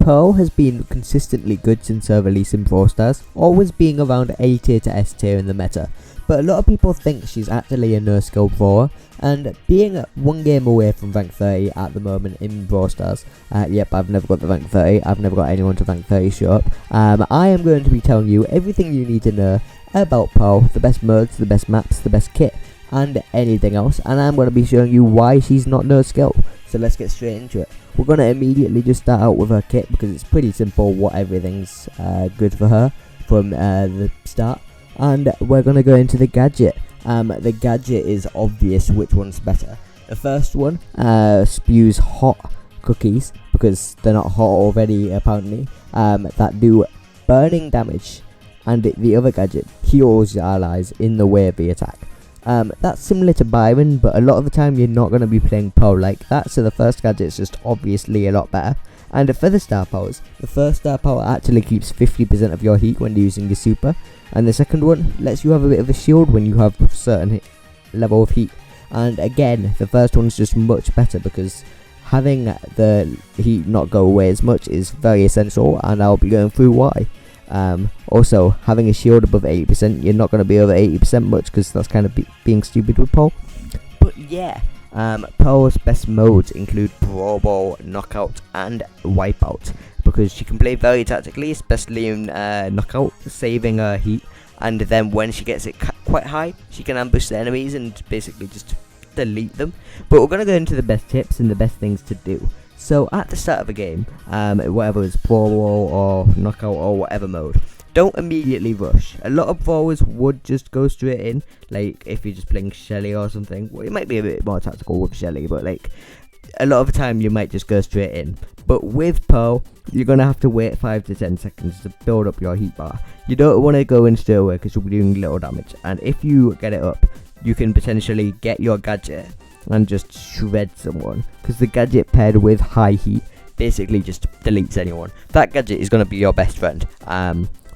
Pearl has been consistently good since her release in Brawl Stars, always being around A tier to S tier in the meta, but a lot of people think she's actually a no-skill brawler, and being one game away from rank 30 at the moment in Brawl Stars, yep, I've never got the rank 30, I've never got anyone to rank 30 show up, I am going to be telling you everything you need to know about Pearl, the best modes, the best maps, the best kit, and anything else, and I'm going to be showing you why she's not no-skill. So let's get straight into it. We're going to immediately just start out with her kit because it's pretty simple what everything's good for her from the start. And we're going to go into the gadget. The gadget is obvious which one's better. The first one spews hot cookies because they're not hot already apparently, that do burning damage. And the other gadget heals your allies in the way of the attack. That's similar to Byron, but a lot of the time you're not going to be playing Pearl like that, so the first gadget is just obviously a lot better. And for the star powers, the first star power actually keeps 50% of your heat when using your super, and the second one lets you have a bit of a shield when you have a certain level of heat. And again, the first one's just much better because having the heat not go away as much is very essential, and I'll be going through why. Also, having a shield above 80%, you're not going to be over 80% much because that's kind of being stupid with Pearl. But yeah, Pearl's best modes include Brawl Ball, Knockout, and Wipeout because she can play very tactically, especially in Knockout, saving her heat. And then when she gets it quite high, she can ambush the enemies and basically just delete them. But we're going to go into the best tips and the best things to do. So at the start of a game, whether it's Brawl or Knockout or whatever mode, don't immediately rush. A lot of brawlers would just go straight in, like if you're just playing Shelly or something. Well, it might be a bit more tactical with Shelly, but like a lot of the time you might just go straight in. But with Pearl, you're going to have to wait 5 to 10 seconds to build up your heat bar. You don't want to go in straight away because you'll be doing little damage. And if you get it up, you can potentially get your gadget and just shred someone, because the gadget paired with high heat basically just deletes anyone. That gadget is going to be your best friend,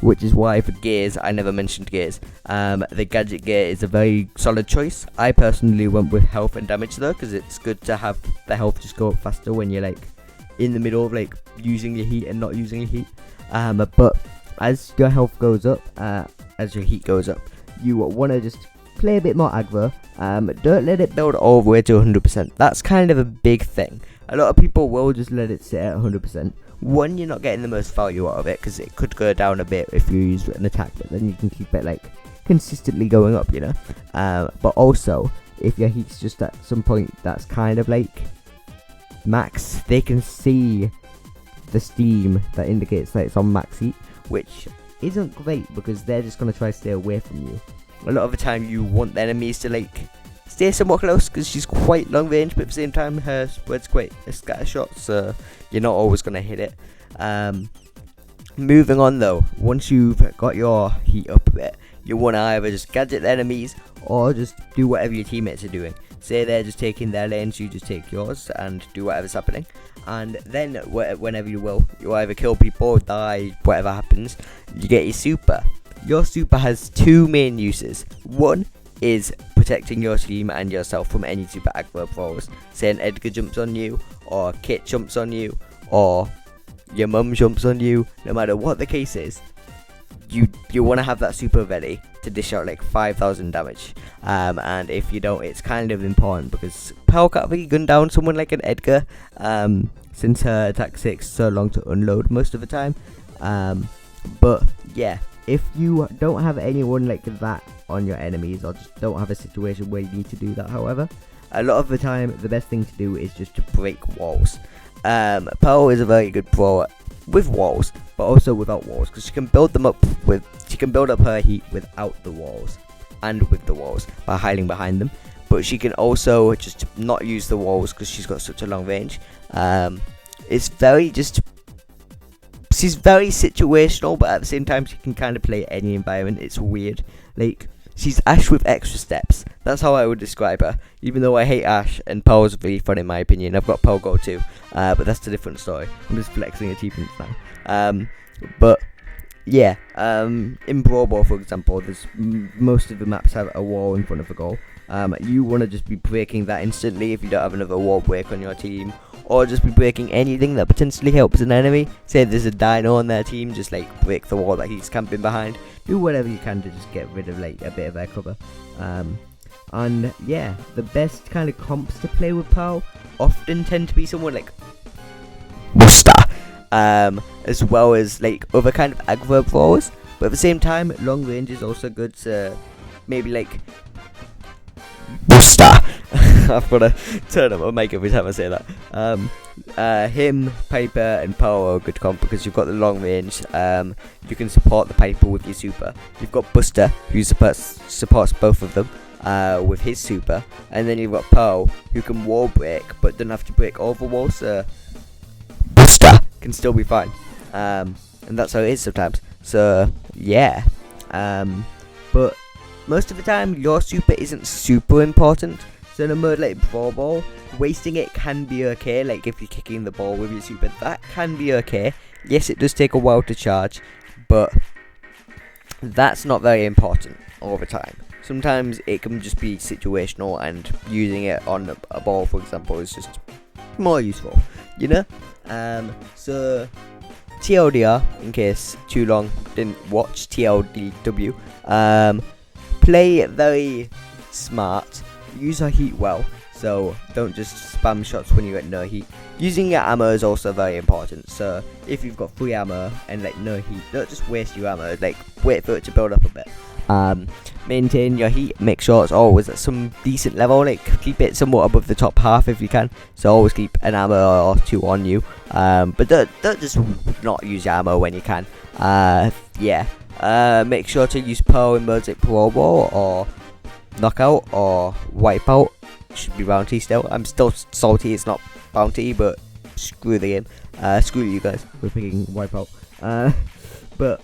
which is why for gears, I never mentioned gears. The gadget gear is a very solid choice. I personally went with health and damage though, because it's good to have the health just go up faster when you're like in the middle of like using your heat and not using your heat. But as your health goes up, as your heat goes up, you want to just play a bit more aggro. Don't let it build all the way to 100%. That's kind of a big thing. A lot of people will just let it sit at 100%. One, you're not getting the most value out of it because it could go down a bit if you use an attack, but then you can keep it like consistently going up, you know. But also, if your heat's just at some point that's kind of like max, they can see the steam that indicates that it's on max heat, which isn't great because they're just going to try to stay away from you. A lot of the time you want the enemies to like stay somewhat close because she's quite long range, but at the same time her spread's quite a scatter shot, so you're not always going to hit it. Moving on though, once you've got your heat up a bit, you want to either just gadget the enemies or just do whatever your teammates are doing. Say they're just taking their lanes, you just take yours and do whatever's happening. And then whenever you either kill people or die, whatever happens, you get your super. Your super has two main uses. One is protecting your team and yourself from any super aggro brawlers. Say an Edgar jumps on you, or Kit jumps on you, or your mum jumps on you. No matter what the case is, you want to have that super ready to dish out like 5,000 damage. And if you don't, it's kind of important because Pearl can't really gun down someone like an Edgar, since her attack takes so long to unload most of the time. But yeah, if you don't have anyone like that on your enemies, or just don't have a situation where you need to do that, however, a lot of the time the best thing to do is just to break walls. Pearl is a very good brawler with walls, but also without walls, because she can build up her heat without the walls and with the walls by hiding behind them. But she can also just not use the walls because she's got such a long range. She's very situational, but at the same time she can kind of play any environment. It's weird. Like, she's Ash with extra steps. That's how I would describe her. Even though I hate Ash, and Pearl's really fun in my opinion. I've got Pearl Go too, but that's a different story. I'm just flexing achievements now. But yeah, in Brawl Ball, for example, there's most of the maps have a wall in front of the goal. You want to just be breaking that instantly if you don't have another wall break on your team, or just be breaking anything that potentially helps an enemy. Say there's a dino on their team, just like break the wall that he's camping behind. Do whatever you can to just get rid of like a bit of air cover. And yeah, the best kind of comps to play with Pearl often tend to be someone like Buster, as well as like other kind of aggro brawlers. But at the same time, long range is also good to maybe like Buster. I've got to turn up my mic every time I say that. Him, Piper, and Pearl are a good comp because you've got the long range. You can support the Piper with your super. You've got Buster, who supports both of them with his super, and then you've got Pearl, who can wall break but doesn't have to break all the walls. So Buster can still be fine, and that's how it is sometimes. So yeah, but most of the time your super isn't super important. So in a mode like Brawl Ball, wasting it can be okay. Like if you're kicking the ball with your super, that can be okay. Yes, it does take a while to charge, but that's not very important all the time. Sometimes it can just be situational, and using it on a ball, for example, is just more useful, you know? So TLDR, in case too long didn't watch TLDW, play very smart, use our heat well, so don't just spam shots when you get no heat. Using your ammo is also very important, so if you've got free ammo and like no heat, don't just waste your ammo, like wait for it to build up a bit. Maintain your heat, make sure it's always at some decent level, like keep it somewhat above the top half if you can, so always keep an ammo or two on you, but don't just not use your ammo when you can. Make sure to use Pearl in modes like Brawl Ball or Knockout or Wipeout. Should be Bounty still. I'm still salty it's not Bounty, but screw the game. Screw you guys, we're picking Wipeout. But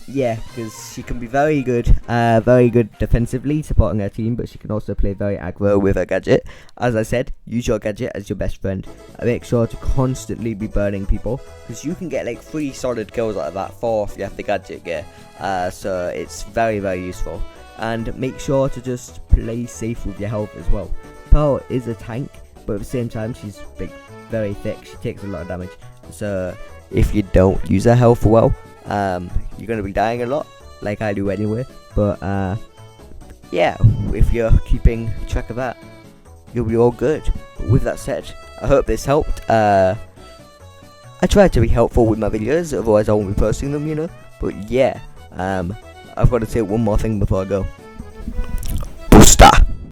yeah, because she can be very good defensively supporting her team, but she can also play very aggro with her gadget. As I said, use your gadget as your best friend. Make sure to constantly be burning people, because you can get like 3 solid kills out of that, 4 if you have the gadget gear. So it's very, very useful. And make sure to just play safe with your health as well. Pearl is a tank, but at the same time she's like very thick, she takes a lot of damage. So if you don't use her health well, you're going to be dying a lot, like I do anyway. But yeah, if you're keeping track of that, you'll be all good. But with that said, I hope this helped. I try to be helpful with my videos, otherwise I won't be posting them, you know. But yeah, I've got to say one more thing before I go.